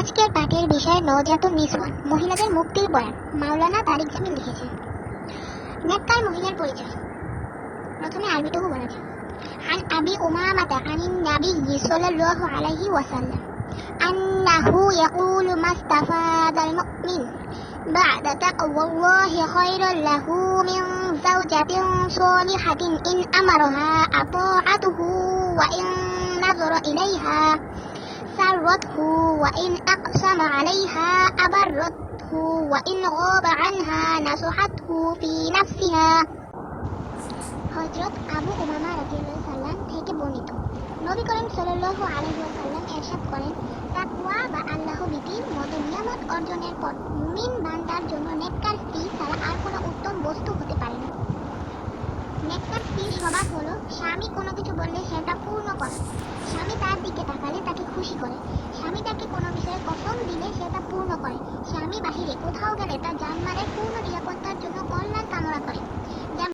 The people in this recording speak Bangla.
আজকের পাঠের বিষয় নওজাতুন নিসওয়ান, মহিলাদের মুক্তির বয়ান। মাওলানা তারিক জামিল লিখেছেন। নেককার মহিলার পরিচয়। প্রথমে আরবিটুকু বলা যায়। আন আবি উমামাতা আনিন নাবিয়্যি সাল্লাল্লাহু আলাইহি ওয়াসাল্লাম আন্নাহু ইয়াকুলু মাস্তাফাদাল মুমিন বা'দা তাকওয়াল্লাহি খায়রাল লাহু মিন যাওজাতিন সালিহাতিন ইন আমারাহা আতাআতুহু ওয়া ইন নাযারা ইলাইহা سرته وإن أقسم عليها أبرته وإن غاب عنها نصحته في نفسها। হযরত আবু উমামা রাদিয়াল্লাহু সাল্লাম থেকে বর্ণিত, নবী করিম সাল্লাল্লাহু আলাইহি ওয়াসাল্লাম ইরশাদ করেন, তাকওয়া বা আল্লাহ ভীতির মতো নিয়ামত অর্জনের পর মুমিন বান্দার জন্য নেককার স্ত্রী ছাড়া আর কোনো উত্তম বস্তু হতে পারে না। নেককার স্ত্রীর স্বভাব হলো স্বামী কোনো কিছু বললে সেটা পূর্ণ করে। স্বামী তার দিকে তাকালে তাকে খুশি করে। স্বামী তাকে কোনো বিষয়ে কসম দিলে সেটা পূর্ণ করে। স্বামী বাহিরে কোথাও গেলে তার জানমালের পূর্ণ নিরাপত্তা